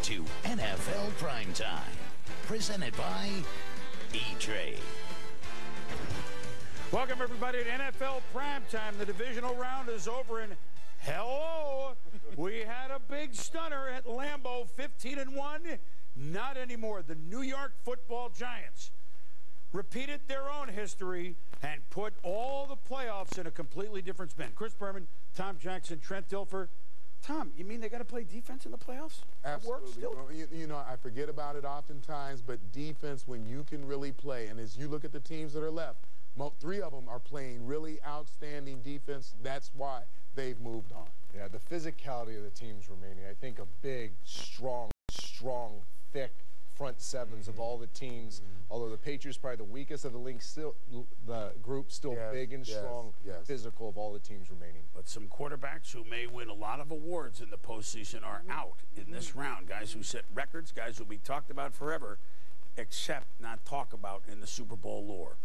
to NFL Primetime, presented by E-Trade. Welcome, everybody, to NFL Primetime. The divisional round is over, and hello, we had a big stunner at Lambeau, 15-1. Not anymore. The New York Football Giants repeated their own history and put all the playoffs in a completely different spin. Chris Berman, Tom Jackson, Trent Dilfer. Tom, you mean they got to play defense in the playoffs? Absolutely. Well, you know, I forget about it oftentimes, but defense, when you can really play, and as you look at the teams that are left, three of them are playing really outstanding defense. That's why they've moved on. Yeah, the physicality of the teams remaining. I think a big, strong, thick front sevens of all the teams. Although the Patriots probably the weakest of the link, still the group still big and strong, physical of all the teams remaining. But some quarterbacks who may win a lot of awards in the postseason are out in this round. Guys who set records, guys who will be talked about forever, except not talk about in the Super Bowl lore.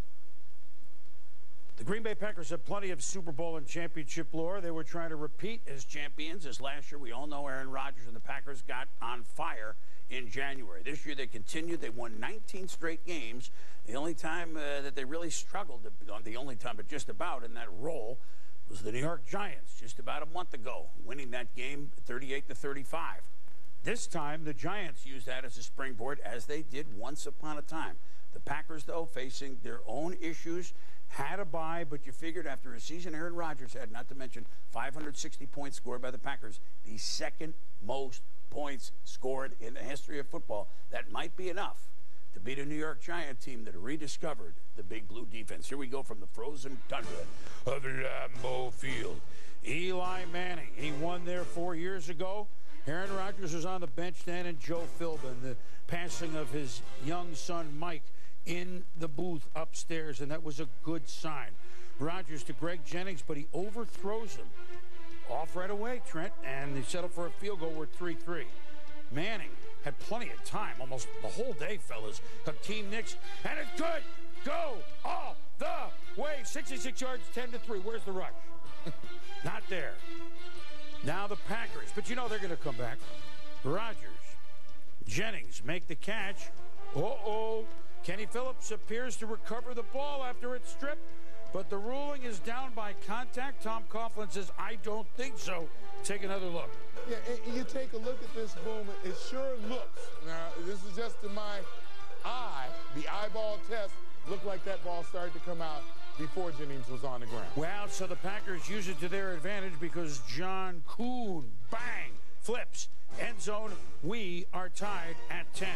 The Green Bay Packers have plenty of Super Bowl and championship lore. They were trying to repeat as champions, as last year we all know Aaron Rodgers and the Packers got on fire in January. This year they continued. They won 19 straight games. The only time that they really struggled, not the only time, but just about in that role, was the New York Giants just about a month ago, winning that game 38-35. This time the Giants used that as a springboard, as they did once upon a time. The Packers, though, facing their own issues, had a bye, but you figured after a season Aaron Rodgers had, not to mention 560 points scored by the Packers, the second most points scored in the history of football, that might be enough to beat a New York Giant team that rediscovered the Big Blue defense. Here we go from the frozen tundra of Lambeau Field. Eli Manning, he won there 4 years ago. Aaron Rodgers was on the bench then, and Joe Philbin, the passing of his young son Mike in the booth upstairs, and that was a good sign. Rodgers to Greg Jennings, but he overthrows him. Off right away, Trent, and they settle for a field goal. We're 3-3. Manning had plenty of time, almost the whole day, fellas. Hakeem Nicks, and it's good. Go all the way. 66 yards, 10-3. Where's the rush? Not there. Now the Packers, but you know they're going to come back. Rodgers, Jennings make the catch. Uh-oh. Kenny Phillips appears to recover the ball after it's stripped, but the ruling is down by contact. Tom Coughlin says, I don't think so. Take another look. Yeah, and you take a look at this, Boom. It sure looks. Now, this is just to my eye. The eyeball test looked like that ball started to come out before Jennings was on the ground. Well, so the Packers use it to their advantage because John Kuhn, bang, flips. End zone, we are tied at 10.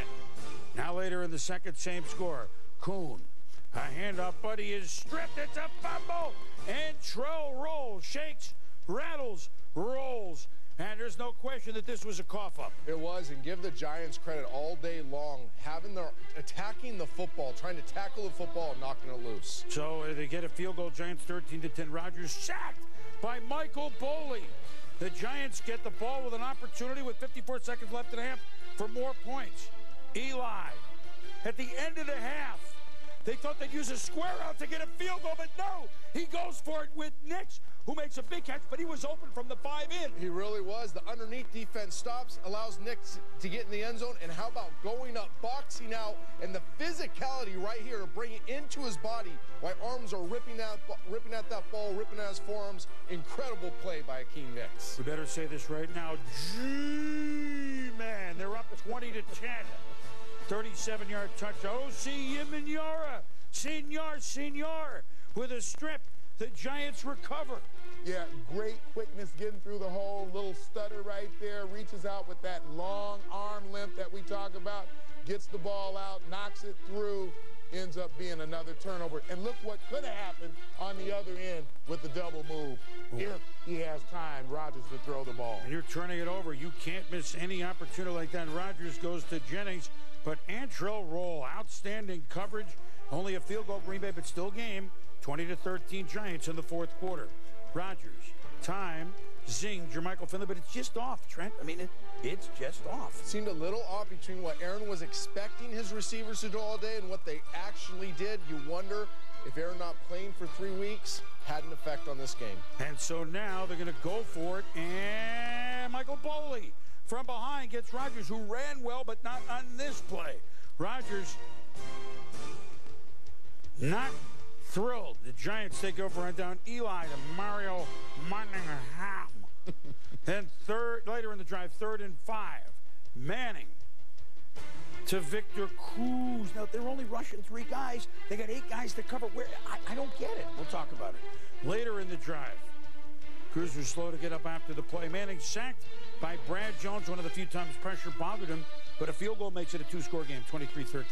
Now later in the second, same score. Kuhn, a handoff, but he is stripped. It's a fumble. And Trell rolls, shakes, rattles, rolls. And there's no question that this was a cough-up. It was, and give the Giants credit all day long, attacking the football, trying to tackle the football and knocking it loose. So they get a field goal, Giants 13-10. Rodgers sacked by Michael Boley. The Giants get the ball with an opportunity with 54 seconds left in the half for more points. Eli, at the end of the half, they thought they'd use a square out to get a field goal, but no, he goes for it with Nicks, who makes a big catch, but he was open from the 5 in. He really was. The underneath defense stops, allows Nicks to get in the end zone, and how about going up, boxing out, and the physicality right here to bring it into his body while arms are ripping at that ball, ripping at his forearms. Incredible play by Hakeem Nicks. We better say this right now. G-Man, they're up 20-10. 37-yard touchdown. O.C. Yiminyara, Senor, with a strip. The Giants recover. Yeah, great quickness getting through the hole. Little stutter right there. Reaches out with that long arm length that we talk about. Gets the ball out, knocks it through. Ends up being another turnover. And look what could have happened on the other end with the double move. If he has time, Rodgers to throw the ball. And you're turning it over. You can't miss any opportunity like that. Rodgers goes to Jennings, but Antrell Roll, outstanding coverage. Only a field goal, Green Bay, but still game. 20-13 Giants in the fourth quarter. Rodgers, time, zing, Jermichael Finley, but it's just off, Trent. I mean, it's just off. It seemed a little off between what Aaron was expecting his receivers to do all day and what they actually did. You wonder if Aaron not playing for 3 weeks had an effect on this game. And so now they're going to go for it, and Michael Boley from behind gets Rodgers, who ran well, but not on this play. Rodgers not thrilled. The Giants take over on down. Eli to Mario Manningham. Then later in the drive, 3rd and 5. Manning to Victor Cruz. Now, they're only rushing 3 guys. They got 8 guys to cover. Where I don't get it. We'll talk about it. Later in the drive, Cruz was slow to get up after the play. Manning sacked by Brad Jones. One of the few times pressure bothered him, but a field goal makes it a 2-score game, 23-13.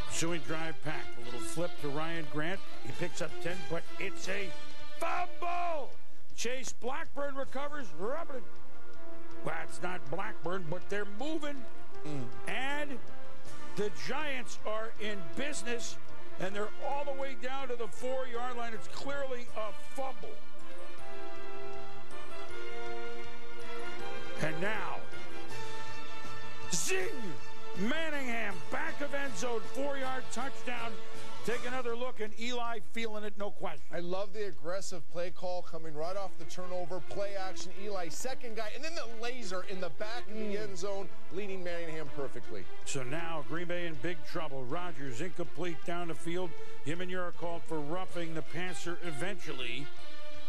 Ensuing drive packed. A little flip to Ryan Grant. He picks up 10, but it's a fumble. Chase Blackburn recovers. Rubbing. Well, it's not Blackburn, but they're moving. And the Giants are in business, and they're all the way down to the 4-yard line. It's clearly a fumble. And now, zing! Manningham, back of end zone, 4-yard touchdown. Take another look, and Eli feeling it, no question. I love the aggressive play call coming right off the turnover, play action. Eli, second guy, and then the laser in the back of the end zone, leading Manningham perfectly. So now Green Bay in big trouble. Rodgers incomplete down the field. Him and Yura called for roughing the passer eventually.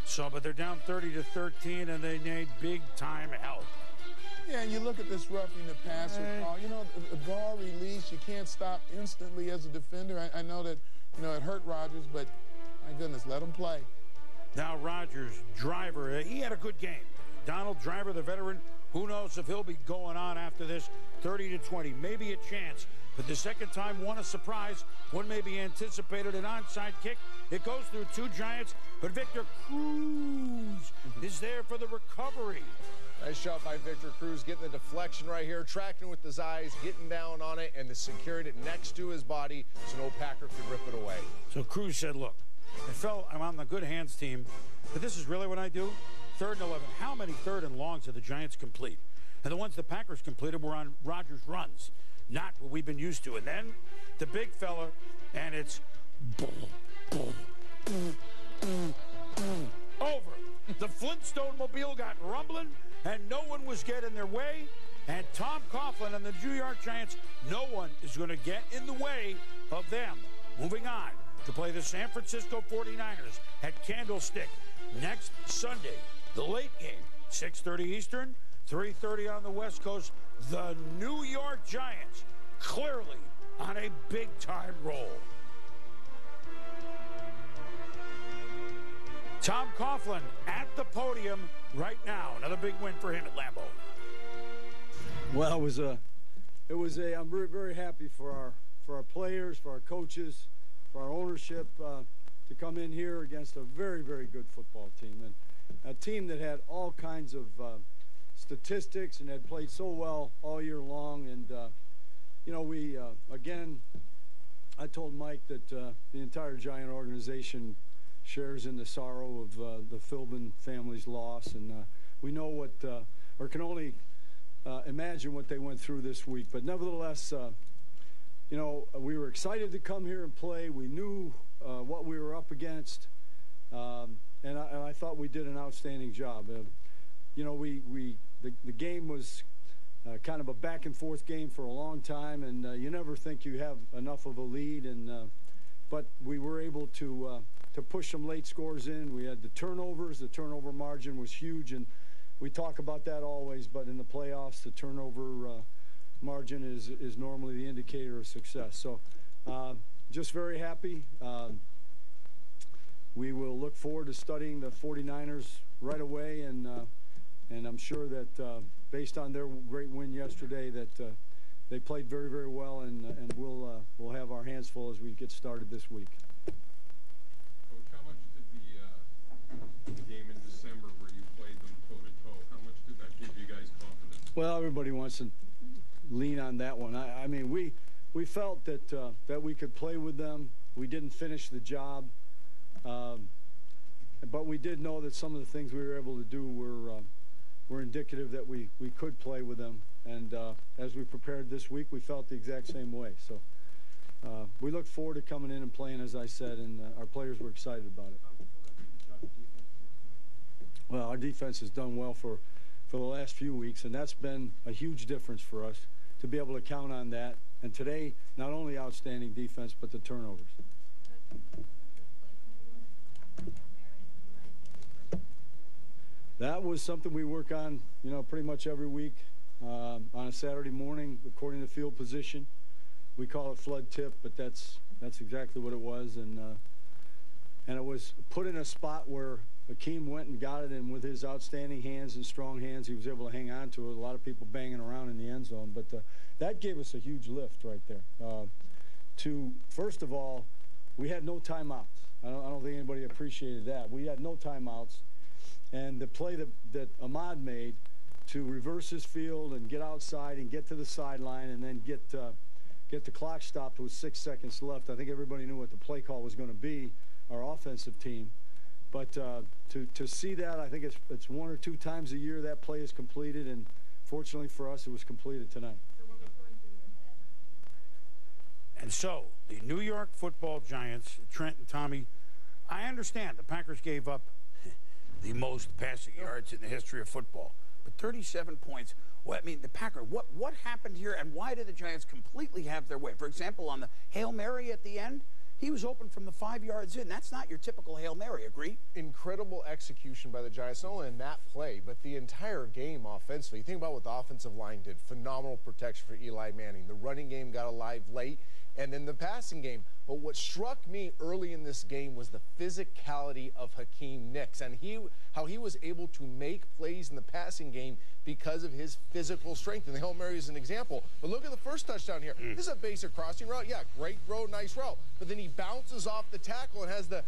So, but they're down 30-13, and they need big-time help. Yeah, and you look at this roughing the passer call. You know, the ball release, you can't stop instantly as a defender. I know that, you know, it hurt Rodgers, but my goodness, let him play. Now Rodgers, Driver, he had a good game. Donald Driver, the veteran, who knows if he'll be going on after this. 30-20, maybe a chance. But the second time, one a surprise. One may be anticipated, an onside kick. It goes through 2 Giants, but Victor Cruz is there for the recovery. Nice shot by Victor Cruz, getting the deflection right here, tracking with his eyes, getting down on it, and secured it next to his body so no Packer could rip it away. So Cruz said, look, I'm on the good hands team, but this is really what I do? 3rd and 11. How many 3rd and longs did the Giants complete? And the ones the Packers completed were on Rodgers' runs, not what we've been used to. And then the big fella, and it's over. The Flintstone Mobile got rumbling, and no one was getting their way. And Tom Coughlin and the New York Giants, no one is going to get in the way of them. Moving on to play the San Francisco 49ers at Candlestick next Sunday. The late game, 6:30 Eastern, 3:30 on the West Coast. The New York Giants clearly on a big-time roll. Tom Coughlin at the podium right now. Another big win for him at Lambeau. Well, it was a. I'm very, very happy for our players, for our coaches, for our ownership to come in here against a very, very good football team, and a team that had all kinds of statistics and had played so well all year long. And you know, we again, I told Mike that the entire Giant organization shares in the sorrow of the Philbin family's loss, and we know what, or can only imagine what they went through this week. But nevertheless, you know, we were excited to come here and play. We knew what we were up against, and I thought we did an outstanding job. You know, the game was kind of a back and forth game for a long time, and you never think you have enough of a lead, and but we were able to push some late scores in. We had the turnovers. The turnover margin was huge, and we talk about that always, but in the playoffs, the turnover margin is normally the indicator of success. So just very happy. We will look forward to studying the 49ers right away, and I'm sure that based on their great win yesterday, that they played very, very well, and we'll have our hands full as we get started this week. Coach, how much did the game in December where you played them toe-to-toe, how much did that give you guys confidence? Well, everybody wants to lean on that one. I mean, we felt that that we could play with them. We didn't finish the job, but we did know that some of the things we were able to do were indicative that we could play with them. And as we prepared this week, we felt the exact same way. So we look forward to coming in and playing, as I said, and our players were excited about it. Well, our defense has done well for for the last few weeks, and that's been a huge difference for us to be able to count on that. And today, not only outstanding defense, but the turnovers. That was something we work on, you know, pretty much every week on a Saturday morning, according to field position. We call it flood tip, but that's exactly what it was, and it was put in a spot where Hakeem went and got it, and with his outstanding hands and strong hands, he was able to hang on to it. A lot of people banging around in the end zone, but that gave us a huge lift right there. First of all, we had no timeouts. I don't think anybody appreciated that. We had no timeouts, and the play that Ahmad made to reverse his field and get outside and get to the sideline and then get the clock stopped with 6 seconds left. I think everybody knew what the play call was going to be, our offensive team. But to see that, I think it's 1 or 2 times a year that play is completed, and fortunately for us, it was completed tonight. So what was going through your head? And so, the New York Football Giants, Trent and Tommy, I understand the Packers gave up the most passing yards in the history of football. But 37 points, well, I mean, the Packers, what happened here, and why did the Giants completely have their way? For example, on the Hail Mary at the end, he was open from the 5 yards in. That's not your typical Hail Mary, agree? Incredible execution by the Giants, not only in that play, but the entire game offensively. Think about what the offensive line did. Phenomenal protection for Eli Manning. The running game got alive late, and then the passing game. But what struck me early in this game was the physicality of Hakeem Nicks and how he was able to make plays in the passing game because of his physical strength. And the Hail Mary is an example. But look at the first touchdown here. This is a basic crossing route. Yeah, great throw, nice route. But then he bounces off the tackle and has the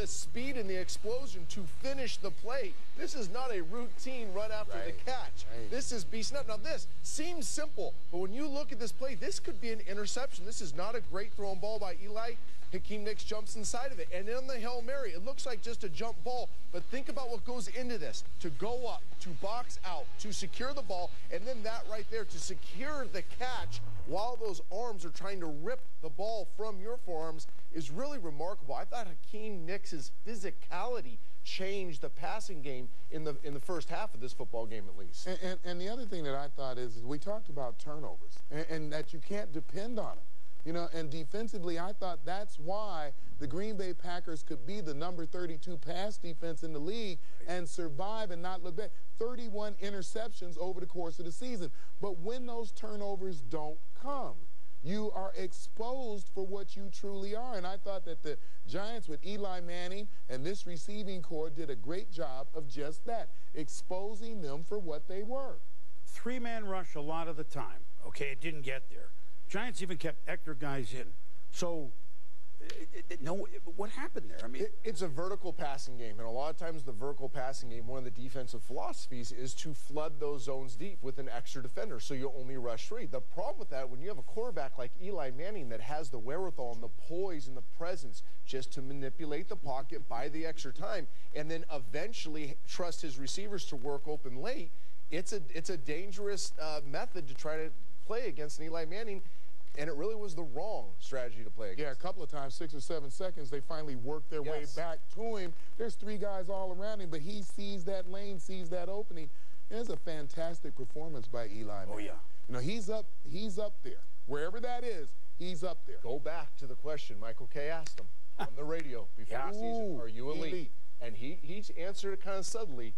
speed and the explosion to finish the play. This is not a routine run after the catch. This is beasting up. Now, this seems simple, but when you look at this play, this could be an interception. This is not a great thrown ball by Eli. Hakeem Nicks jumps inside of it. And on the Hail Mary, it looks like just a jump ball, but think about what goes into this. To go up, to box out, to secure the ball, and then that right there to secure the catch while those arms are trying to rip the ball from your forearms is really remarkable. I thought Hakeem Nicks' physicality changed the passing game in the first half of this football game, at least. And the other thing that I thought is we talked about turnovers and that you can't depend on them. You know, and defensively, I thought that's why the Green Bay Packers could be the number 32 pass defense in the league and survive and not look back. 31 interceptions over the course of the season. But when those turnovers don't come, you are exposed for what you truly are. And I thought that the Giants with Eli Manning and this receiving corps did a great job of just that, exposing them for what they were. 3-man rush a lot of the time. Okay, it didn't get there. Giants even kept extra guys in. So, no, what happened there? I mean, it's a vertical passing game, and a lot of times the vertical passing game, one of the defensive philosophies is to flood those zones deep with an extra defender, so you only rush 3. The problem with that, when you have a quarterback like Eli Manning that has the wherewithal and the poise and the presence just to manipulate the pocket, buy the extra time, and then eventually trust his receivers to work open late, it's a dangerous method to try to play against an Eli Manning, and it really was the wrong strategy to play against. Yeah, a couple of times, 6 or 7 seconds, they finally worked their way back to him. There's 3 guys all around him, but he sees that lane, sees that opening. And it's a fantastic performance by Eli Manning. Oh, yeah. You know, he's up there. Wherever that is, he's up there. Go back to the question Michael Kay asked him on the radio before the season. Are you elite? And he answered it kind of subtly,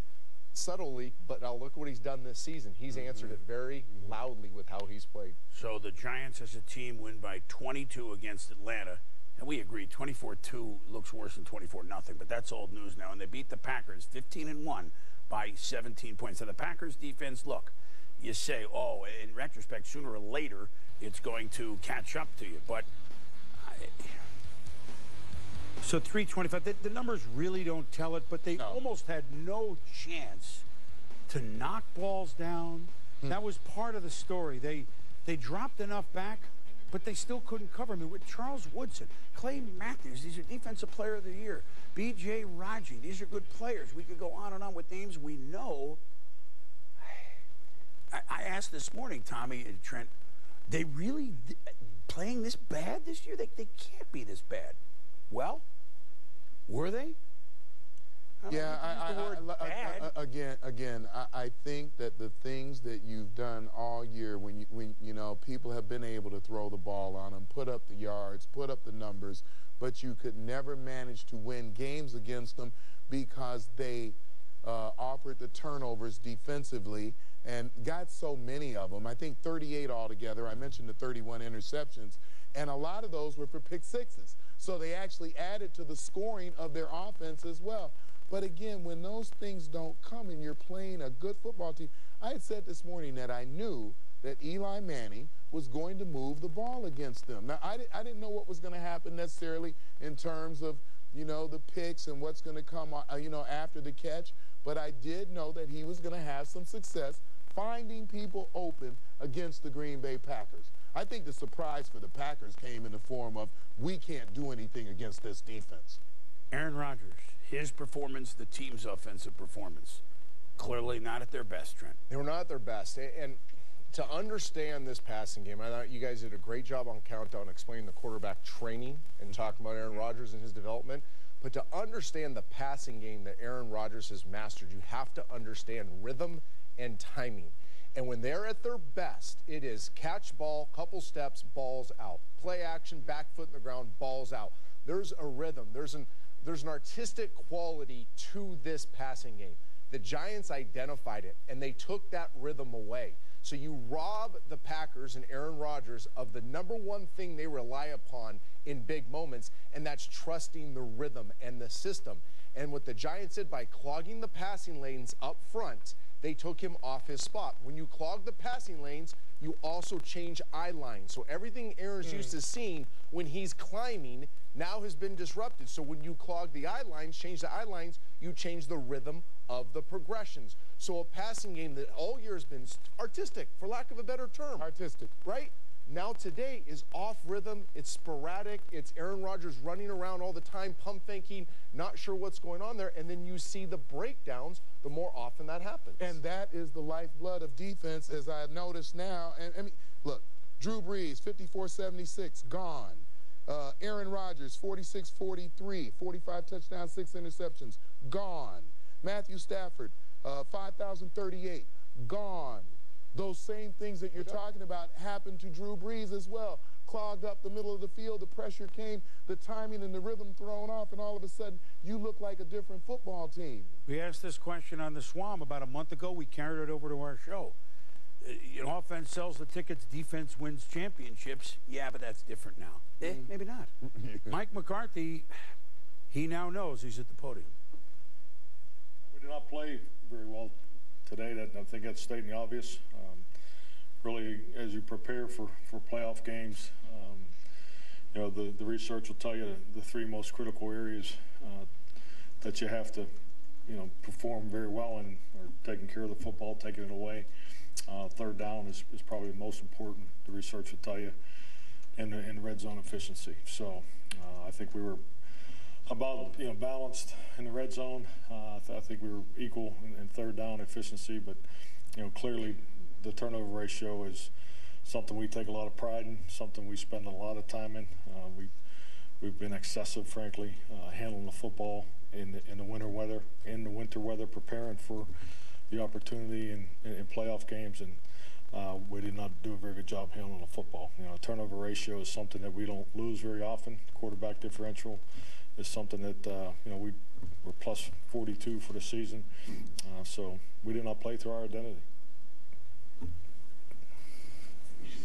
but now look what he's done this season. He's answered it very loudly with how he's played. So the Giants as a team win by 22 against Atlanta. And we agree, 24-2 looks worse than 24-0, but that's old news now. And they beat the Packers 15-1 by 17 points. So the Packers defense, look, you say, oh, in retrospect, sooner or later, it's going to catch up to you. But so 325, the numbers really don't tell it, but they almost had no chance to knock balls down. That was part of the story. They dropped enough back, but they still couldn't cover. I mean, with Charles Woodson, Clay Matthews, these are Defensive Player of the Year. B.J. Raji, these are good players. We could go on and on with names we know. I asked this morning, Tommy and Trent, they really playing this bad this year? They can't be this bad. Well, were they? Again, I think that the things that you've done all year, when you know people have been able to throw the ball on them, put up the yards, put up the numbers, but you could never manage to win games against them because they offered the turnovers defensively and got so many of them. I think 38 altogether. I mentioned the 31 interceptions, and a lot of those were for pick sixes. So they actually added to the scoring of their offense as well. But again, when those things don't come and you're playing a good football team, I had said this morning that I knew that Eli Manning was going to move the ball against them. Now, I didn't know what was going to happen necessarily in terms of, you know, the picks and what's going to come, you know, after the catch. But I did know that he was going to have some success finding people open against the Green Bay Packers. I think the surprise for the Packers came in the form of, we can't do anything against this defense. Aaron Rodgers, his performance, the team's offensive performance, clearly not at their best, Trent. They were not at their best. And to understand this passing game, I thought you guys did a great job on Countdown explaining the quarterback training and talking about Aaron Rodgers and his development. But to understand the passing game that Aaron Rodgers has mastered, you have to understand rhythm and timing. And when they're at their best, it is catch ball, couple steps, balls out. Play action, back foot in the ground, balls out. There's a rhythm. There's an artistic quality to this passing game. The Giants identified it, and they took that rhythm away. So you rob the Packers and Aaron Rodgers of the #1 thing they rely upon in big moments, and that's trusting the rhythm and the system. And what the Giants did by clogging the passing lanes up front, they took him off his spot. When you clog the passing lanes, you also change eye lines. So everything Aaron's used to seeing when he's climbing now has been disrupted. So when you clog the eye lines, change the eye lines, you change the rhythm of the progressions. So a passing game that all year has been artistic, for lack of a better term. Artistic. Right? Now today is off rhythm, it's sporadic, it's Aaron Rodgers running around all the time, pump faking, not sure what's going on there, and then you see the breakdowns the more often that happens. And that is the lifeblood of defense, as I notice now. And I mean, look, Drew Brees, 54-76, gone. Aaron Rodgers, 46-43, 45 touchdowns, 6 interceptions, gone. Matthew Stafford, 5,038, gone. Those same things that you're talking about happened to Drew Brees as well. Clogged up the middle of the field, the pressure came, the timing and the rhythm thrown off, and all of a sudden you look like a different football team. We asked this question on the Swamp about a month ago. We carried it over to our show. You know, offense sells the tickets, defense wins championships. Yeah, but that's different now. Maybe not. Mike McCarthy, he now knows he's at the podium. We did not play very well today. I think that's stating the obvious. Really, as you prepare for playoff games, you know, the research will tell you the 3 most critical areas that you have to, you know, perform very well in are taking care of the football, taking it away. Third down is probably the most important, the research will tell you, and the red zone efficiency. So I think we were about, you know, balanced in the red zone. I think we were equal in third down efficiency, but, you know, clearly the turnover ratio is something we take a lot of pride in, something we spend a lot of time in. We've been excessive, frankly, handling the football in the winter weather, preparing for the opportunity in playoff games, and we did not do a very good job handling the football. You know, turnover ratio is something that we don't lose very often. Quarterback differential is something that, you know, we're plus 42 for the season. So we did not play through our identity.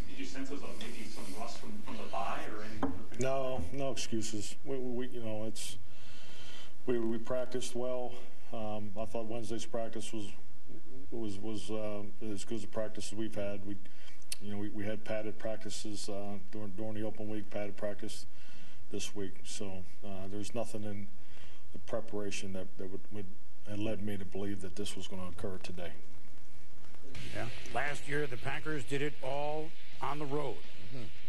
Did you sense those maybe some rust from the bye or anything? No excuses. We you know, we practiced well. I thought Wednesday's practice was as good as a practice as we've had. We had padded practices during the open week, padded practice this week. So there's nothing in the preparation that would have led me to believe that this was going to occur today. Yeah. Last year, the Packers did it all on the road.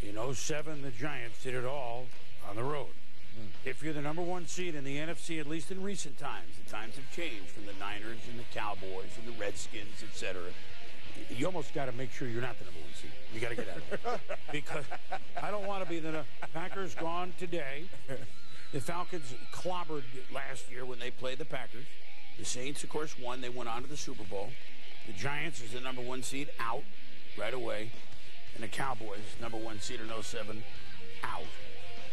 In 07, the Giants did it all on the road. If you're the #1 seed in the NFC, at least in recent times, the times have changed from the Niners and the Cowboys and the Redskins, etc. You almost got to make sure you're not the #1 seed. You got to get out of it. Because I don't want to be the Packers gone today. The Falcons clobbered last year when they played the Packers. The Saints, of course, won. They went on to the Super Bowl. The Giants is the #1 seed, out right away. And the Cowboys, #1 seed in 07, out.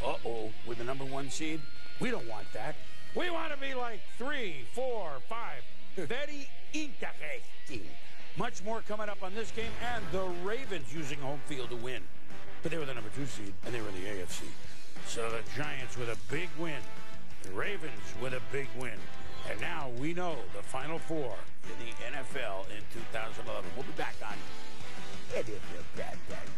Uh-oh, with the #1 seed, we don't want that. We want to be like 3, 4, 5. Very interesting. Much more coming up on this game, and the Ravens using home field to win. But they were the #2 seed, and they were in the AFC. So the Giants with a big win. The Ravens with a big win. And now we know the Final Four in the NFL in 2011. We'll be back on NFL Primetime.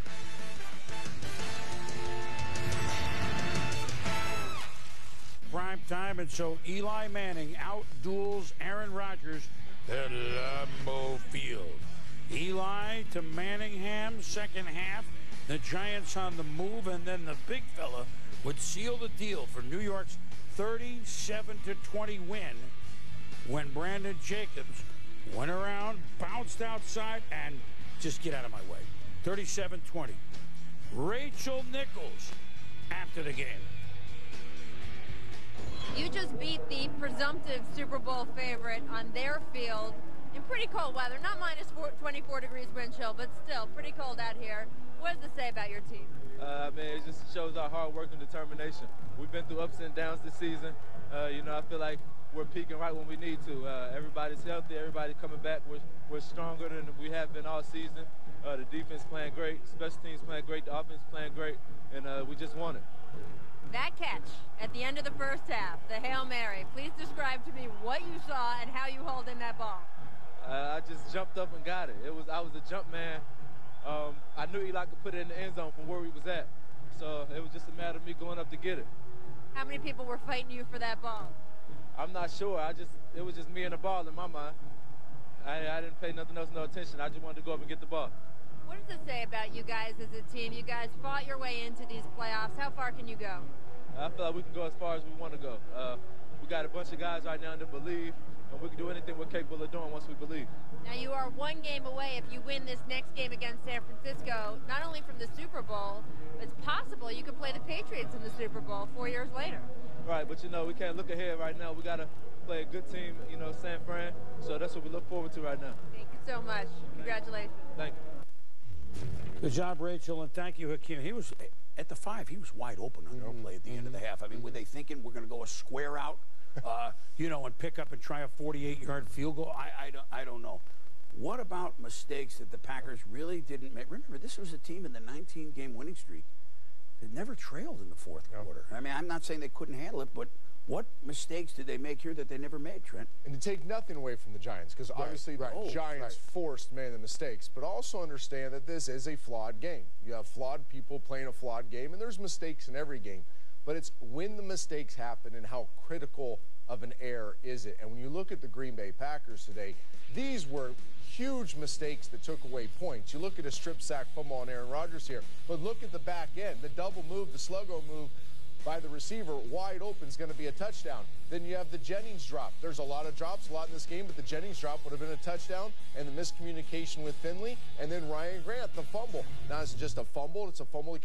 Prime time, and so Eli Manning outduels Aaron Rodgers at Lambeau Field. Eli to Manningham, second half. The Giants on the move, and then the big fella would seal the deal for New York's 37-20 win when Brandon Jacobs went around, bounced outside, and just get out of my way. 37-20. Rachel Nichols after the game. You just beat the presumptive Super Bowl favorite on their field in pretty cold weather. Not minus 24 degrees wind chill, but still pretty cold out here. What does it say about your team? I mean, it just shows our hard work and determination. We've been through ups and downs this season. You know, I feel like we're peaking right when we need to. Everybody's healthy. Everybody coming back. We're stronger than we have been all season. The defense playing great. Special teams playing great. The offense playing great. And we just won it. That catch at the end of the first half, the Hail Mary. Please describe to me what you saw and how you hauled in that ball. I just jumped up and got it. I was a jump man. I knew Eli could put it in the end zone from where he was at. So it was just a matter of me going up to get it. How many people were fighting you for that ball? I'm not sure. It was just me and the ball in my mind. I didn't pay nothing else no attention. I just wanted to go up and get the ball. What does it say about you guys as a team? You guys fought your way into these playoffs. How far can you go? I feel like we can go as far as we want to go. We got a bunch of guys right now that believe, and we can do anything we're capable of doing once we believe. Now you are one game away if you win this next game against San Francisco, not only from the Super Bowl, but it's possible you could play the Patriots in the Super Bowl 4 years later. Right, but you know, we can't look ahead right now. We got to play a good team, you know, San Fran. So that's what we look forward to right now. Thank you so much. Congratulations. Thank you. Good job, Rachel, and thank you, Hakeem. He was at the 5. He was wide open on their play at the end of the half. I mean, were they thinking we're going to go a square out, you know, and pick up and try a 48-yard field goal? I don't know. What about mistakes that the Packers really didn't make? Remember, this was a team in the 19-game winning streak that never trailed in the fourth quarter. I mean, I'm not saying they couldn't handle it, but what mistakes did they make here that they never made, Trent? And to take nothing away from the Giants, because obviously the Giants forced many of the mistakes, but also understand that this is a flawed game. You have flawed people playing a flawed game, and there's mistakes in every game. But it's when the mistakes happen and how critical of an error is it. And when you look at the Green Bay Packers today, these were huge mistakes that took away points. You look at a strip sack fumble on Aaron Rodgers here, but look at the back end, the double move, the sluggo move by the receiver, wide open, is going to be a touchdown. Then you have the Jennings drop. There's a lot of drops, a lot in this game, but the Jennings drop would have been a touchdown, and the miscommunication with Finley, and then Ryan Grant, the fumble. Now, it's just a fumble. It's a fumble that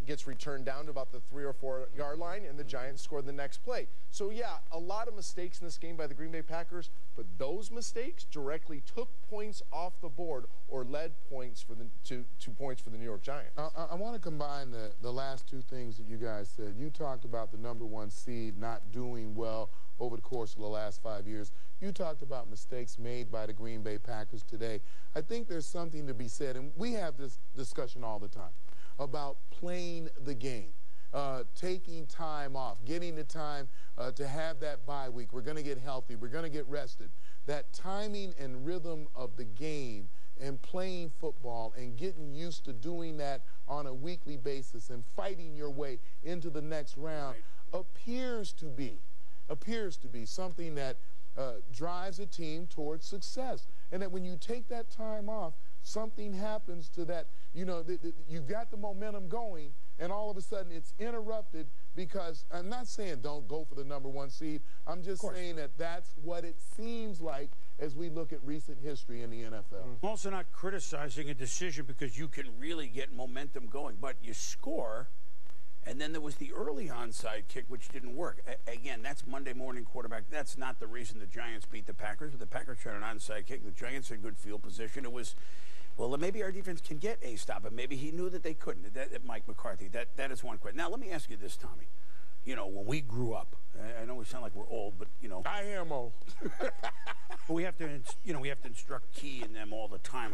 gets returned down to about the 3 or 4 yard line, and the Giants score the next play. So, yeah, a lot of mistakes in this game by the Green Bay Packers, but those mistakes directly took points off the board or led points for the to points for the New York Giants. I want to combine the last two things that you guys said. You talked about the #1 seed not doing well over the course of the last 5 years. You talked about mistakes made by the Green Bay Packers today. I think there's something to be said, and we have this discussion all the time, about playing the game, taking time off, getting the time to have that bye week. We're going to get healthy. We're going to get rested. That timing and rhythm of the game and playing football and getting used to doing that on a weekly basis and fighting your way into the next round appears to be something that drives a team towards success. And that when you take that time off, something happens to that, you know, you've got the momentum going, and all of a sudden it's interrupted because, I'm not saying don't go for the #1 seed. I'm just saying that that's what it seems like as we look at recent history in the NFL. I'm also not criticizing a decision because you can really get momentum going, but you score, And then there was the early onside kick, which didn't work. Again, that's Monday morning quarterback. That's not the reason the Giants beat the Packers. But the Packers tried an onside kick. The Giants had good field position. It was, well, maybe our defense can get a stop, and maybe he knew that they couldn't. Mike McCarthy, that is one question. Now, let me ask you this, Tommy. You know, when we grew up, I know we sound like we're old, but, you know. I am old. But we have to, we have to instruct Key in them all the time.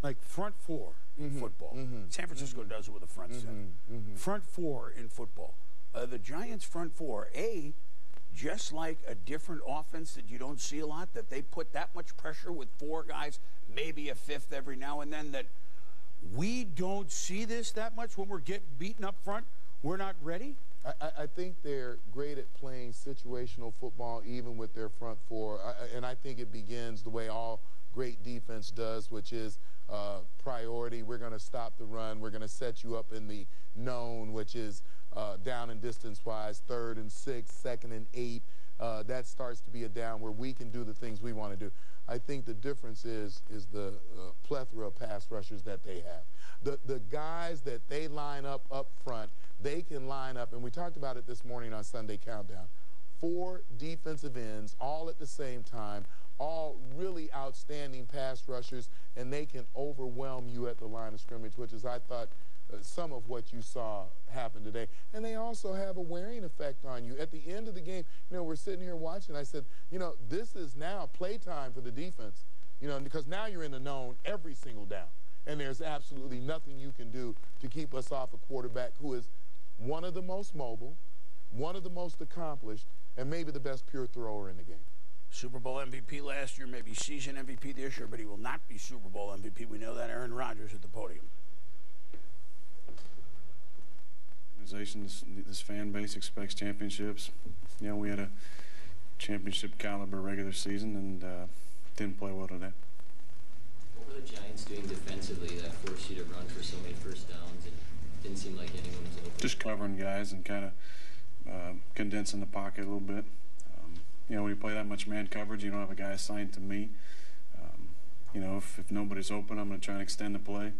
Like front four in football. San Francisco does it with a front seven. Front four in football. The Giants' front four, just like a different offense that you don't see a lot, that they put that much pressure with four guys, maybe a fifth every now and then, that we don't see this that much when we're getting beaten up front. We're not ready. I think they're great at playing situational football, even with their front four. And I think it begins the way all great defense does, which is priority. We're going to stop the run. We're going to set you up in the known, which is down and distance-wise, 3rd and 6, 2nd and 8. That starts to be a down where we can do the things we want to do. I think the difference is the plethora of pass rushers that they have. The guys that they line up front, they can line up, and we talked about it this morning on Sunday Countdown, 4 defensive ends all at the same time, all really outstanding pass rushers, and they can overwhelm you at the line of scrimmage, which is, I thought, some of what you saw happen today. And they also have a wearing effect on you. At the end of the game, we're sitting here watching. I said, this is now playtime for the defense, because now you're in the known every single down. And there's absolutely nothing you can do to keep us off a quarterback who is one of the most mobile, one of the most accomplished, and maybe the best pure thrower in the game. Super Bowl MVP last year, maybe season MVP this year, but he will not be Super Bowl MVP. We know that. Aaron Rodgers at the podium. This fan base expects championships. We had a championship caliber regular season and didn't play well today. What were the Giants doing defensively that forced you to run for so many first downs and didn't seem like anyone was open? Just covering guys and kind of condensing the pocket a little bit. When you play that much man coverage, you don't have a guy assigned to me. If nobody's open, I'm going to try and extend the play.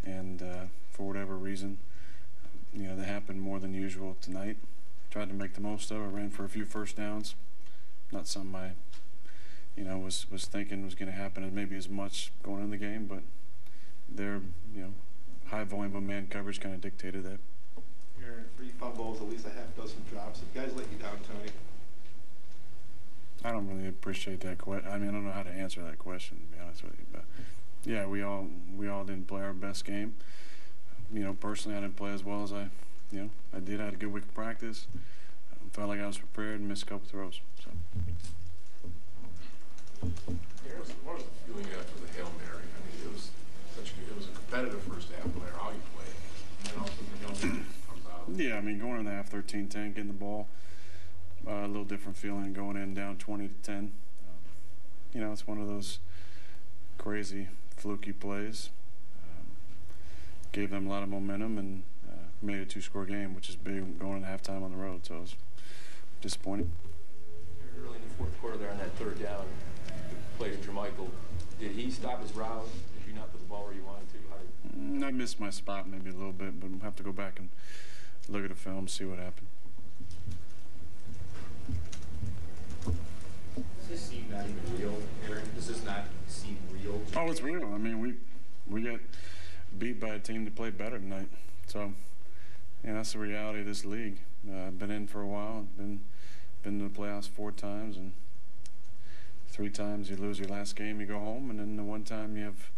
And for whatever reason, that happened more than usual tonight. Tried to make the most of it. Ran for a few first downs. Not something I, was thinking was going to happen maybe as much going into the game, but their, high volume of man coverage kind of dictated that. Aaron, 3 fumbles, at least a half dozen drops. If guys let you down, Tony? I don't really appreciate that question. I don't know how to answer that question, to be honest with you. But yeah, we all didn't play our best game. Personally, I didn't play as well as I did. I had a good week of practice. Felt like I was prepared and missed a couple throws. So. What was the feeling after the Hail Mary? It was a competitive first half, no matter how you played. And then also the Hail Mary comes out. Yeah, going in the half 13-10, getting the ball. A little different feeling going in down 20-10. It's one of those crazy, fluky plays. Gave them a lot of momentum and made a 2-score game, which is big going into halftime on the road. So it was disappointing. Early in the fourth quarter there on that 3rd down, played Jermichael. Did he stop his route? Did you not put the ball where you wanted to? I missed my spot maybe a little bit, but we'll have to go back and look at the film, see what happened. Does this seem not even real, Aaron? Does this not seem real? Oh, it's real. We got beat by a team that played better tonight. So, that's the reality of this league. I've been in for a while. Been to the playoffs 4 times, and 3 times you lose your last game, you go home, and then the one time you have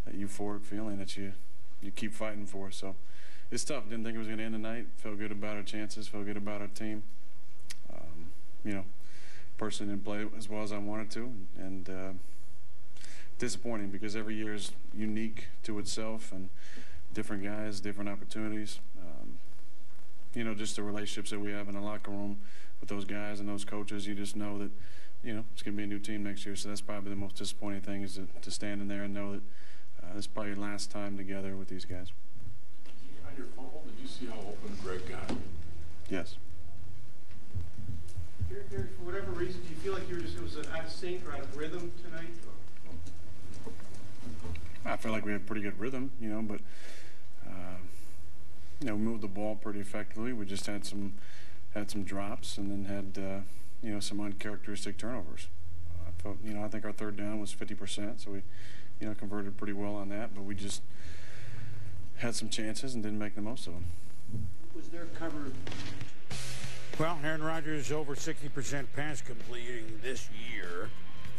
that euphoric feeling that you keep fighting for. So, it's tough. Didn't think it was going to end tonight. Felt good about our chances. Felt good about our team. Personally didn't play as well as I wanted to, and disappointing because every year is unique to itself and different guys, different opportunities. Just the relationships that we have in the locker room with those guys and those coaches, you just know that, it's going to be a new team next year. So that's probably the most disappointing thing is to stand in there and know that this is probably your last time together with these guys. On your fumble, did you see how open Greg got? Yes. Gary, for whatever reason, do you feel like it was out of sync or out of rhythm tonight? I feel like we had pretty good rhythm, but moved the ball pretty effectively. We just had some drops and then had some uncharacteristic turnovers. I think our third down was 50%, so we converted pretty well on that, but we just had some chances and didn't make the most of them. Was there cover? Well, Aaron Rodgers over 60% pass completing this year,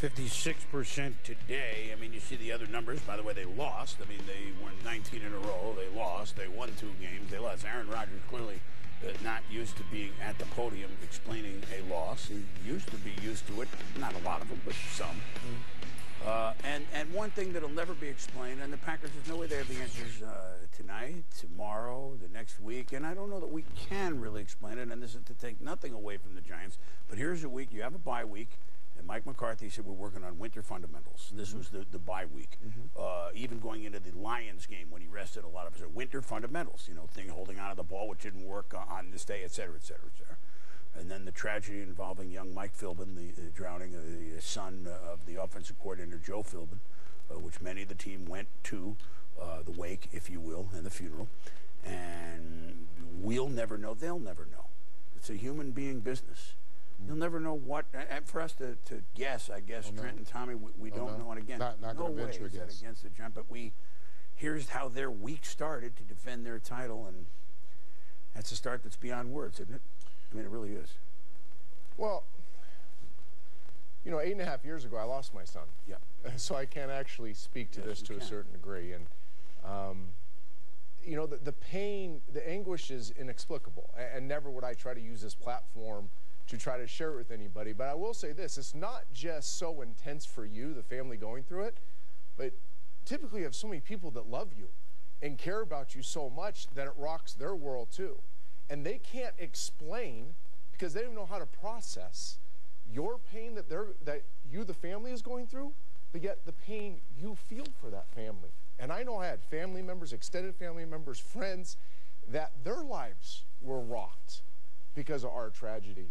56% today. I mean, you see the other numbers. By the way, they lost. I mean, they won 19 in a row. They lost. They won 2 games. They lost. Aaron Rodgers clearly not used to being at the podium explaining a loss. He used to be used to it. Not a lot of them, but some. And one thing that'll never be explained, and the Packers, there's no way they have the answers tonight, tomorrow, the next week, and I don't know that we can really explain it, and this is to take nothing away from the Giants, but here's a week, you have a bye week, and Mike McCarthy said we're working on winter fundamentals. This was the bye week. Even going into the Lions game when he rested a lot of his winter fundamentals, thing holding on to the ball, which didn't work on this day, et cetera, et cetera, et cetera. And then the tragedy involving young Mike Philbin, the drowning of the son of the offensive coordinator, Joe Philbin, which many of the team went to the wake, if you will, and the funeral. And we'll never know. They'll never know. It's a human being business. You'll never know what. And for us to guess, I guess, Trent and Tommy, we don't know. And again, not no way is that against the Giants. But here's how their week started to defend their title, and that's a start that's beyond words, isn't it? I mean, it really is. Well, 8.5 years ago, I lost my son. Yep. So I can't actually speak to this to a certain degree. And, the pain, the anguish is inexplicable. And never would I try to use this platform to try to share it with anybody. But I will say this, it's not just so intense for you, the family going through it, but typically you have so many people that love you and care about you so much that it rocks their world too. And they can't explain, because they don't know how to process your pain that you, the family, is going through, but yet the pain you feel for that family. And I know I had family members, extended family members, friends, that their lives were rocked because of our tragedy.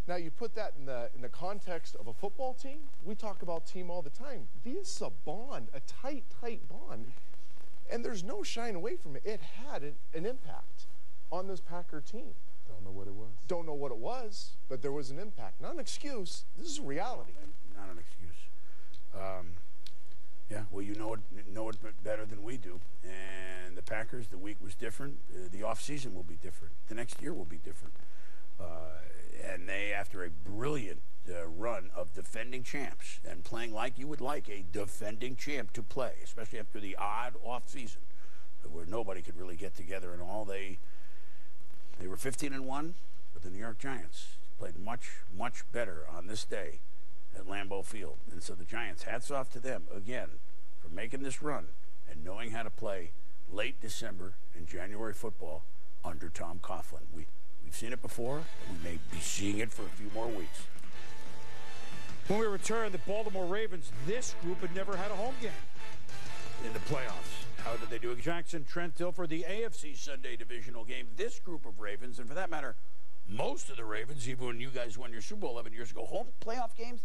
Now, you put that in the context of a football team. We talk about team all the time. This is a bond, a tight, tight bond. And there's no shying away from it. It had an impact on this Packer team. Don't know what it was. Don't know what it was, but there was an impact. Not an excuse. This is reality. Not an excuse. Yeah, well, you know it better than we do. And the Packers, the week was different. The offseason will be different. The next year will be different. And they, after a brilliant run of defending champs and playing like you would like a defending champ to play, especially after the odd offseason where nobody could really get together and all, they were 15-1, but the New York Giants played much, much better on this day at Lambeau Field. And so the Giants, hats off to them, again, for making this run and knowing how to play late December and January football under Tom Coughlin. We've seen it before, and we may be seeing it for a few more weeks. When we return, the Baltimore Ravens, this group had never had a home game in the playoffs. How did they do it? Jackson, Trent Dilfer, the AFC Sunday Divisional Game. This group of Ravens, and for that matter, most of the Ravens, even when you guys won your Super Bowl 11 years ago, home playoff games,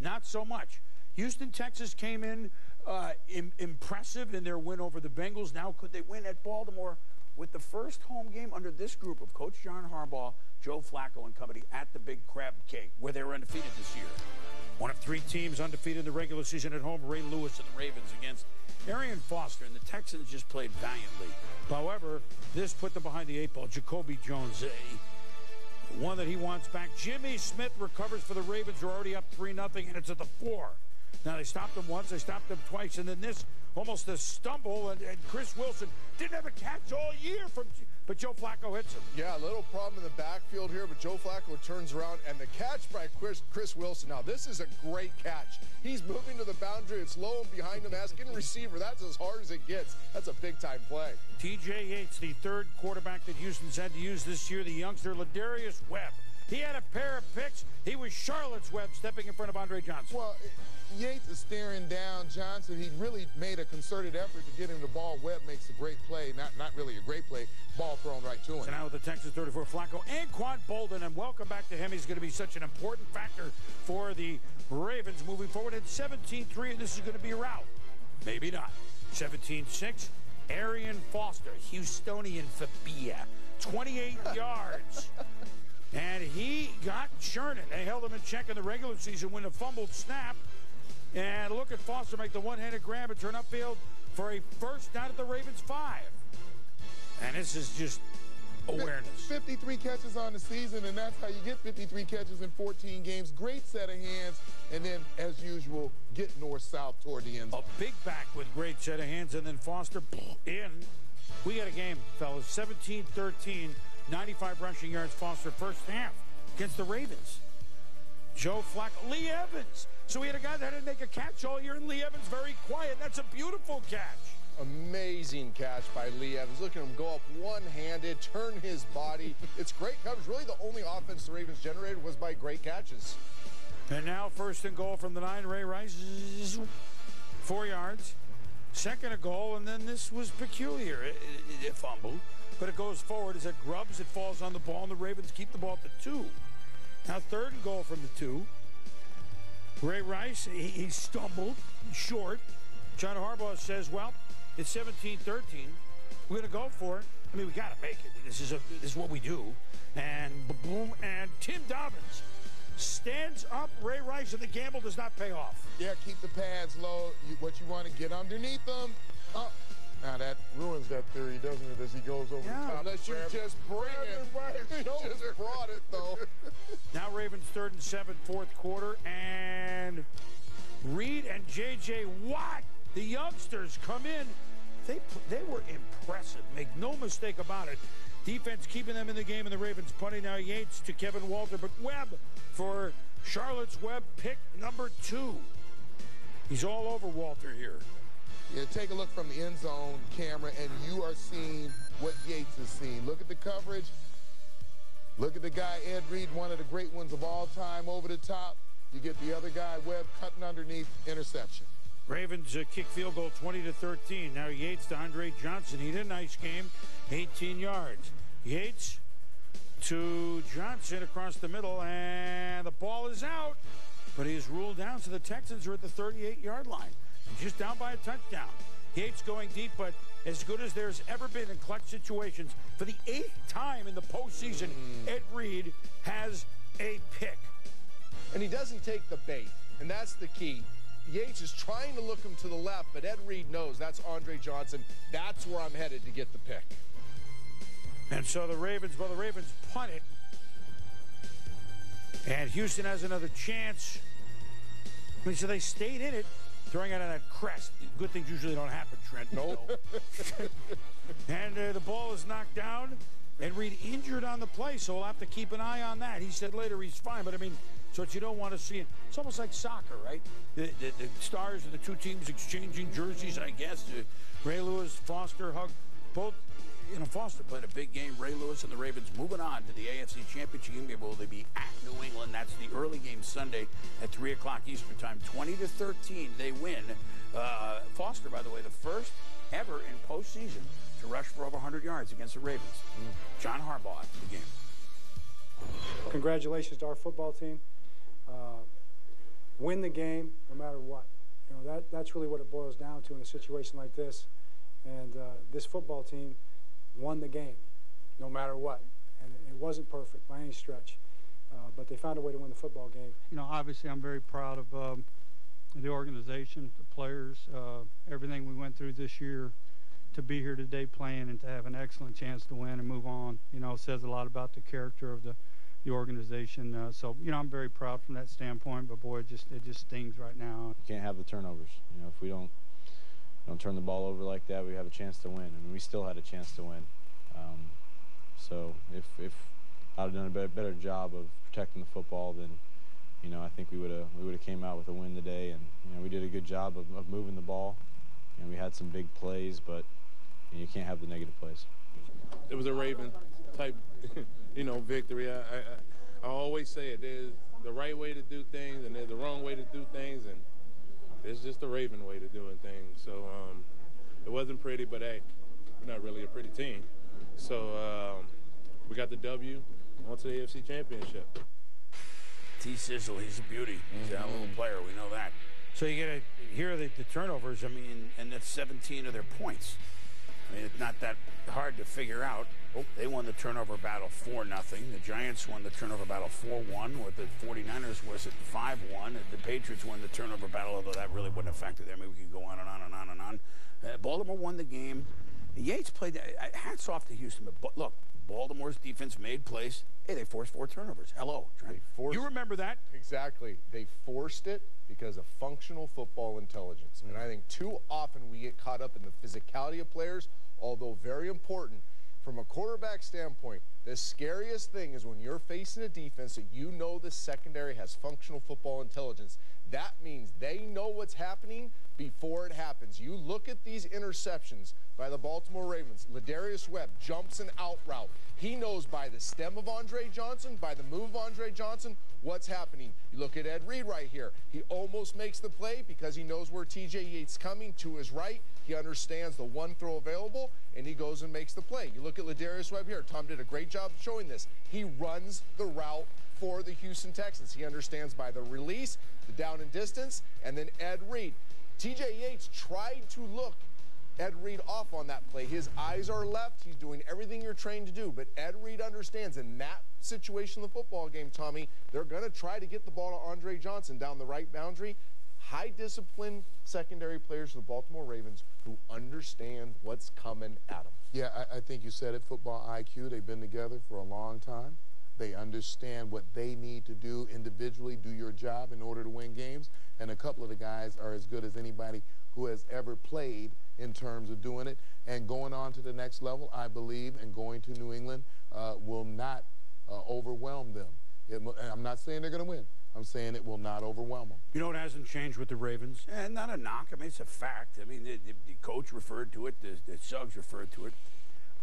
not so much. Houston, Texas came in impressive in their win over the Bengals. Now could they win at Baltimore with the first home game under this group of Coach John Harbaugh, Joe Flacco, and company at the Big Crab Cake, where they were undefeated this year? One of 3 teams undefeated in the regular season at home, Ray Lewis and the Ravens against Arian Foster, and the Texans just played valiantly. However, this put them behind the 8 ball. Jacoby Jones, one that he wants back. Jimmy Smith recovers for the Ravens, who are already up 3-0, and it's at the 4. Now, they stopped them once, they stopped them twice, and then this, almost a stumble, and Chris Wilson didn't have a catch all year, but Joe Flacco hits him. Yeah, a little problem in the backfield here, but Joe Flacco turns around, and the catch by Chris Wilson. Now, this is a great catch. He's moving to the boundary. It's low and behind him, asking receiver. That's as hard as it gets. That's a big-time play. T.J. Yates, the 3rd quarterback that Houston's had to use this year, the youngster Ladarius Webb. He had a pair of picks. He was Charlotte's Webb stepping in front of Andre Johnson. Well, Yates is staring down Johnson. He really made a concerted effort to get him the ball. Webb makes a great play. Not really a great play. Ball thrown right to him. So now with the Texas 34, Flacco and Quan Bolden, and welcome back to him. He's going to be such an important factor for the Ravens moving forward at 17-3, and this is going to be a rout. Maybe not. 17-6. Arian Foster, Houstonian Fabia, 28 yards. And he got churning. They held him in check in the regular season when the fumbled snap. And look at Foster make the one-handed grab and turn upfield for a first down at the Ravens 5. And this is just awareness. 53 catches on the season, and that's how you get 53 catches in 14 games. Great set of hands, and then, as usual, get north-south toward the end zone. A big back with great set of hands, and then Foster in. We got a game, fellas. 17-13, 95 rushing yards, Foster first half against the Ravens. Joe Flacco, Lee Evans. So we had a guy that didn't make a catch all year, and Lee Evans very quiet. That's a beautiful catch. Amazing catch by Lee Evans. Look at him go up one-handed, turn his body. It's great coverage. Really, the only offense the Ravens generated was by great catches. And now first and goal from the 9, Ray Rice, 4 yards. Second and goal, and then this was peculiar. It fumbled, but it goes forward. As it grubs, it falls on the ball, and the Ravens keep the ball at the 2. Now third and goal from the 2. Ray Rice, he stumbled short. John Harbaugh says, well, it's 17-13. We're going to go for it. I mean, we got to make it. This is what we do. And boom, and Tim Dobbins stands up Ray Rice, and the gamble does not pay off. Yeah, keep the pads low. What you want to get underneath them. Now that ruins that theory, doesn't it, as he goes over the top. Unless you just bring it. You just brought it, though. Now Ravens 3rd and 7, fourth quarter, and Reed and J.J. Watt, the youngsters, come in. They were impressive. Make no mistake about it. Defense keeping them in the game, and the Ravens punting now Yates to Kevin Walter, but Webb for Charlotte's Webb, pick number 2. He's all over Walter here. Yeah, take a look from the end zone camera, and you are seeing what Yates is seeing. Look at the coverage. Look at the guy, Ed Reed, one of the great ones of all time, over the top. You get the other guy, Webb, cutting underneath, interception. Ravens kick field goal 20-13. Now Yates to Andre Johnson. He had a nice game, 18 yards. Yates to Johnson across the middle, and the ball is out. But he is ruled down, so the Texans are at the 38-yard line. Just down by a touchdown. Yates going deep, but as good as there's ever been in clutch situations. For the 8th time in the postseason, Ed Reed has a pick. And he doesn't take the bait, and that's the key. Yates is trying to look him to the left, but Ed Reed knows that's Andre Johnson. That's where I'm headed to get the pick. And so the Ravens punt it. And Houston has another chance. I mean, so they stayed in it, throwing it on that crest. Good things usually don't happen, Trent. No. And the ball is knocked down, and Reed injured on the play, so we'll have to keep an eye on that. He said later he's fine, but I mean, so what you don't want to see, it's almost like soccer, right? The stars of the two teams exchanging jerseys, I guess. Ray Lewis, Foster, hug, both. You know, Foster played a big game. Ray Lewis and the Ravens moving on to the AFC Championship Game. Will they be at New England? That's the early game Sunday at 3 o'clock Eastern Time. 20-13, they win. Foster, by the way, the first ever in postseason to rush for over 100 yards against the Ravens. John Harbaugh after the game. Congratulations to our football team. Win the game no matter what. You know, that's really what it boils down to in a situation like this. And this football team won the game no matter what. And it wasn't perfect by any stretch, but they found a way to win the football game. You know, obviously I'm very proud of the organization, the players, everything we went through this year to be here today playing and to have an excellent chance to win and move on. You know, says a lot about the character of the organization. So, you know, I'm very proud from that standpoint, but boy, it just stings right now. You can't have the turnovers. You know, if we don't turn the ball over like that, we have a chance to win. I mean, we still had a chance to win. So if I'd have done a better job of protecting the football, then, you know, I think we would have came out with a win today. And, you know, we did a good job of moving the ball. You know, we had some big plays, but you can't have the negative plays. It was a Raven type, you know, victory. I always say it. There's the right way to do things, and there's the wrong way to do things, and it's just the Raven way to doing things. So it wasn't pretty, but hey, we're not really a pretty team. So we got the W, on to the AFC Championship. T-Sizzle, he's a beauty. He's a little player, we know that. So you get to hear the turnovers, I mean, and that's 17 of their points. I mean, it's not that hard to figure out. Oh, they won the turnover battle 4-0. The Giants won the turnover battle 4-1. With the 49ers, was it 5-1? The Patriots won the turnover battle, although that really wouldn't affect it. I mean, we could go on and on and on and on. Baltimore won the game. Yates played. Hats off to Houston. But look, Baltimore's defense made plays. Hey, they forced 4 turnovers. Hello, Trent. You remember that? Exactly. They forced it because of functional football intelligence. And I think too often we get caught up in the physicality of players, although very important. From a quarterback standpoint, the scariest thing is when you're facing a defense that you know the secondary has functional football intelligence. That means they know what's happening before it happens. You look at these interceptions by the Baltimore Ravens. Ladarius Webb jumps an out route. He knows by the stem of Andre Johnson, by the move of Andre Johnson, what's happening. You look at Ed Reed right here. He almost makes the play because he knows where T.J. Yates coming to his right. He understands the one throw available, and he goes and makes the play. You look at Ladarius Webb here. Tom did a great job showing this. He runs the route for the Houston Texans. He understands by the release, the down and distance, and then Ed Reed. T.J. Yates tried to look Ed Reed off on that play. His eyes are left. He's doing everything you're trained to do. But Ed Reed understands in that situation in the football game, Tommy, they're going to try to get the ball to Andre Johnson down the right boundary. High discipline secondary players for the Baltimore Ravens who understand what's coming at them. Yeah, I think you said it, football IQ. They've been together for a long time. They understand what they need to do individually, do your job in order to win games. And a couple of the guys are as good as anybody who has ever played in terms of doing it. And going on to the next level, I believe, and going to New England will not overwhelm them. And I'm not saying they're going to win. I'm saying it will not overwhelm them. You know what hasn't changed with the Ravens? And not a knock. I mean, it's a fact. I mean, the coach referred to it. The Suggs referred to it.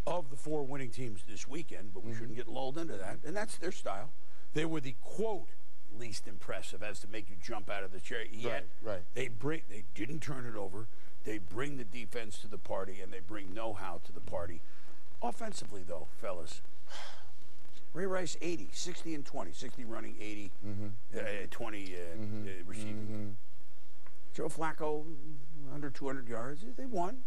Of the 4 winning teams this weekend, but we shouldn't get lulled into that. And that's their style. They were the, quote, least impressive as to make you jump out of the chair. Yet they didn't turn it over. They bring the defense to the party, and they bring know-how to the party. Offensively, though, fellas, Ray Rice, 80, 60 and 20. 60 running, 80, 20 receiving. Joe Flacco, under 200 yards. They won.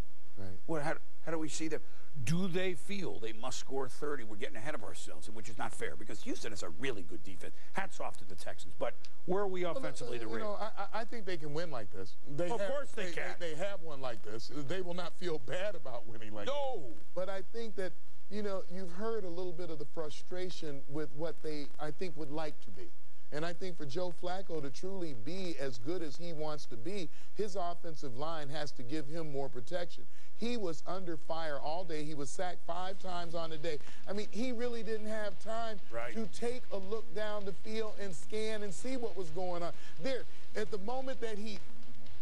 Right. How do we see them? Do they feel they must score 30? We're getting ahead of ourselves, which is not fair because Houston is a really good defense. Hats off to the Texans. But where are we offensively? The Ravens? I think they can win like this. Of course they can. They have won like this. They will not feel bad about winning like this. No. But I think that, you've heard a little bit of the frustration with what they, I think, would like to be. And I think for Joe Flacco to truly be as good as he wants to be, his offensive line has to give him more protection. He was under fire all day. He was sacked 5 times on the day. I mean, he really didn't have time to take a look down the field and scan and see what was going on. There, at the moment that he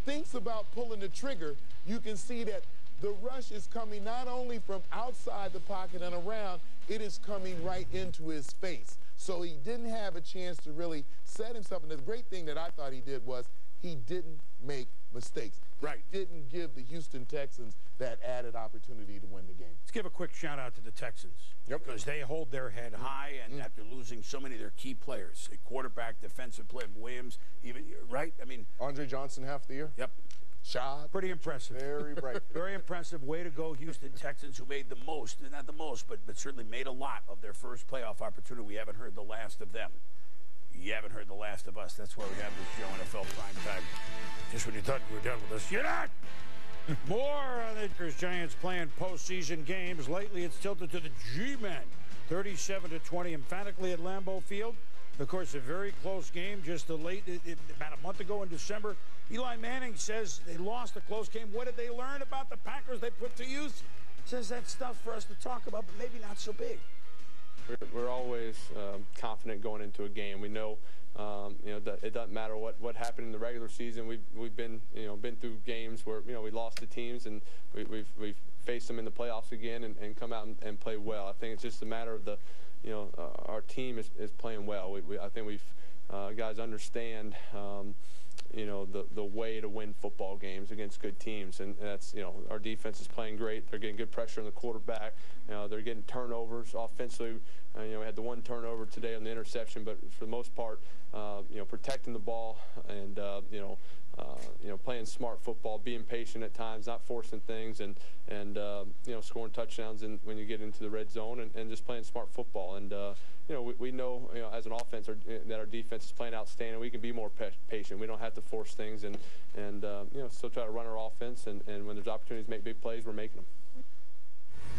thinks about pulling the trigger, you can see that the rush is coming not only from outside the pocket and around, it is coming right into his face. So he didn't have a chance to really set himself. And the great thing that I thought he did was he didn't make mistakes. He didn't give the Houston Texans that added opportunity to win the game. Let's give a quick shout-out to the Texans. Because they hold their head high, and after losing so many of their key players, a quarterback, defensive player, Williams, even, right? I mean, Andre Johnson half the year? Yep. Shot. Pretty impressive. Very bright. Very impressive. Way to go, Houston Texans, who made the most, not the most, but certainly made a lot of their first playoff opportunity. We haven't heard the last of them. You haven't heard the last of us. That's why we have this show, NFL Primetime. Just when you thought you were done with us, you're not. More on the Giants playing postseason games. Lately, it's tilted to the G-men. 37-20 emphatically at Lambeau Field. Of course, a very close game just about a month ago in December. Eli Manning says they lost a close game. What did they learn about the Packers they put to use? Says that's stuff for us to talk about, but maybe not so big. We're always confident going into a game. We know, that it doesn't matter what happened in the regular season. We've been through games where we lost to teams, and we've faced them in the playoffs again and come out and play well. I think it's just a matter of our team is playing well. I think guys understand. The way to win football games against good teams, and that's our defense is playing great. They're getting good pressure on the quarterback. They're getting turnovers offensively. We had the 1 turnover today on the interception, but for the most part, protecting the ball and playing smart football, being patient at times, not forcing things, and scoring touchdowns when you get into the red zone, and just playing smart football. And we know as an offense that our defense is playing outstanding. We can be more patient. We don't have to force things, and still try to run our offense. And when there's opportunities to make big plays, we're making them.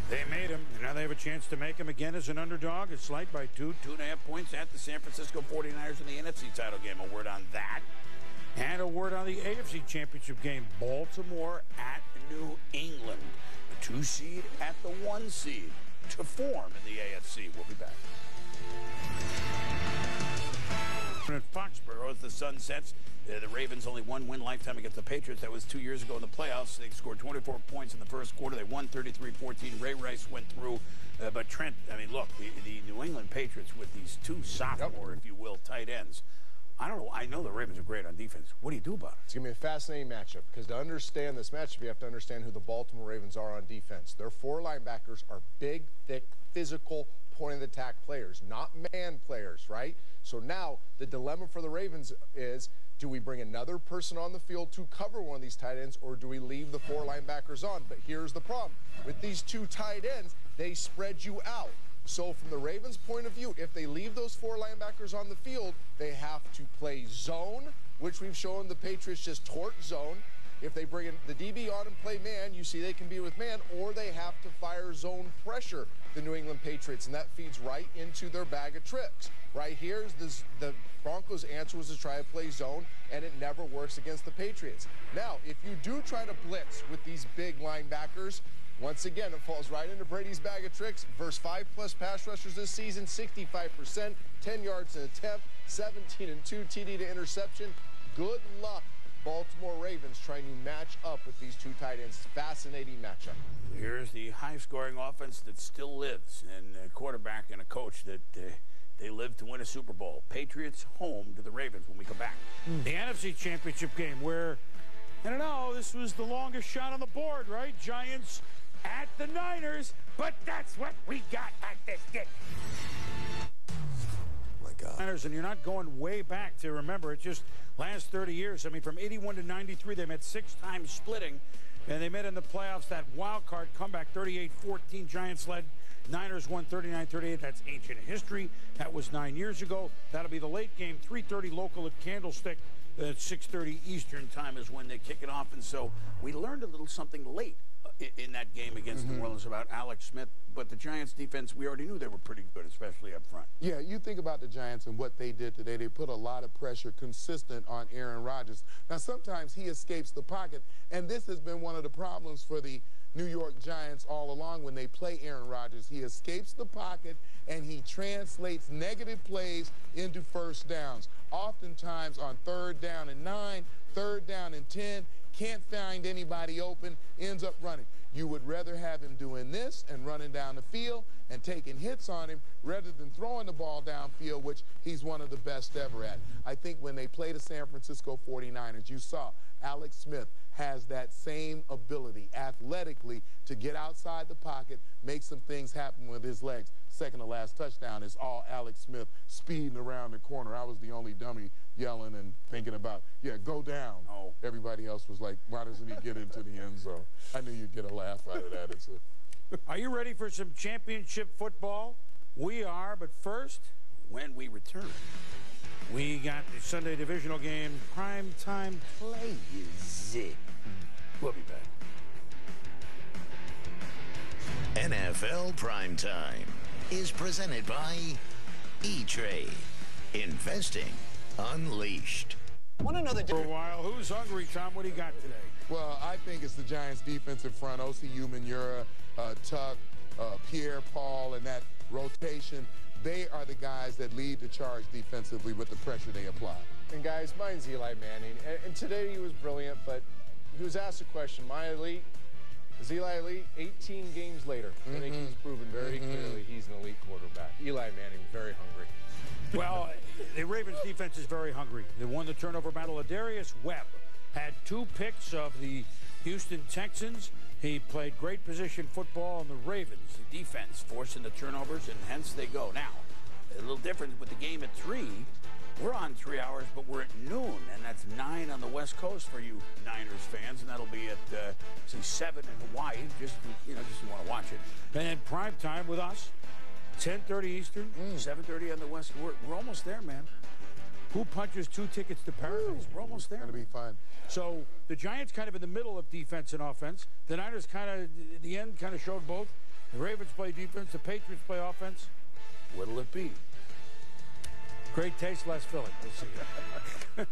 They made him, and now they have a chance to make him again as an underdog. It's slight by 2.5 points at the San Francisco 49ers in the NFC title game. A word on that. And a word on the AFC Championship game. Baltimore at New England. The 2 seed at the 1 seed to form in the AFC. We'll be back. At Foxborough, as the sun sets, the Ravens only one win lifetime against the Patriots. That was 2 years ago in the playoffs. They scored 24 points in the first quarter. They won 33-14. Ray Rice went through. But Trent, look, the New England Patriots with these 2 sophomore, if you will, tight ends. I don't know. I know the Ravens are great on defense. What do you do about it? It's going to be a fascinating matchup because to understand this matchup, you have to understand who the Baltimore Ravens are on defense. Their 4 linebackers are big, thick, physical, point-of-attack players, not man players, right? So now the dilemma for the Ravens is, do we bring another person on the field to cover one of these tight ends, or do we leave the 4 linebackers on? But here's the problem. With these 2 tight ends, they spread you out. So from the Ravens' point of view, if they leave those 4 linebackers on the field, they have to play zone, which we've shown the Patriots just torch zone. If they bring in the DB on and play man, you see they can be with man, or they have to fire zone pressure, the New England Patriots, and that feeds right into their bag of tricks. Right here, the Broncos' answer was to try to play zone, and it never works against the Patriots. Now, if you do try to blitz with these big linebackers, once again, it falls right into Brady's bag of tricks. Verse 5+ pass rushers this season, 65%, 10 yards an attempt, 17-2 TD to interception. Good luck, Baltimore Ravens, trying to match up with these 2 tight ends. Fascinating matchup. Here's the high-scoring offense that still lives, and a quarterback and a coach that they live to win a Super Bowl. Patriots home to the Ravens when we come back. The NFC Championship game where, I don't know, this was the longest shot on the board, right? Giants at the Niners, but that's what we got at this game. My God. Niners, and you're not going way back to remember. It's just last 30 years. From 81 to 93, they met 6 times splitting, and they met in the playoffs. That wild card comeback, 38-14. Giants led. Niners won 39-38. That's ancient history. That was 9 years ago. That'll be the late game, 3:30 local at Candlestick. At 6:30 Eastern time is when they kick it off. And so we learned a little something late in that game against New Orleans about Alex Smith. But the Giants defense, we already knew they were pretty good, especially up front. Yeah, you think about the Giants and what they did today. They put a lot of pressure consistent on Aaron Rodgers. Now, sometimes he escapes the pocket, and this has been one of the problems for the New York Giants all along when they play Aaron Rodgers. He escapes the pocket, and he translates negative plays into first downs. Oftentimes on 3rd down and 9, 3rd down and 10, can't find anybody open, ends up running. You would rather have him doing this and running down the field and taking hits on him rather than throwing the ball downfield, which he's one of the best ever at. I think when they play the San Francisco 49ers, you saw Alex Smith has that same ability athletically to get outside the pocket, make some things happen with his legs. Second to last touchdown is all Alex Smith speeding around the corner. I was the only dummy yelling and thinking about, yeah, go down. Oh. Everybody else was like, why doesn't he get into the end zone? I knew you'd get a laugh out of that. Are you ready for some championship football? We are, but first, when we return, we got the Sunday divisional game primetime plays. We'll be back. NFL Primetime is presented by E-Trade. Investing Unleashed. Want to know For a while, who's hungry, Tom? What do you got today? Well, I think it's the Giants' defensive front. O.C.U. Manura, Tuck, Pierre-Paul, and that rotation. They are the guys that lead the charge defensively with the pressure they apply. And guys, mine's Eli Manning. And today he was brilliant, but he was asked a question. My elite, is Eli elite? 18 games later, I think he's proven very clearly he's an elite quarterback. Eli Manning, very hungry. Well, the Ravens defense is very hungry. They won the turnover battle. Darius Webb had 2 picks of the Houston Texans. He played great position football on the Ravens. The defense forcing the turnovers, and hence they go. Now, a little different with the game at 3. We're on 3 hours, but we're at noon, and that's 9 on the West Coast for you Niners fans, and that'll be at, 7 in Hawaii, just you want to watch it. And then prime time with us, 10:30 Eastern, 7:30 on the West. We're almost there, man. Who punches 2 tickets to paradise? We're almost there. It's going to be fun. So the Giants kind of in the middle of defense and offense. The Niners kind of, at the end, kind of showed both. The Ravens play defense. The Patriots play offense. What'll it be? Great taste, less filling. We'll see you.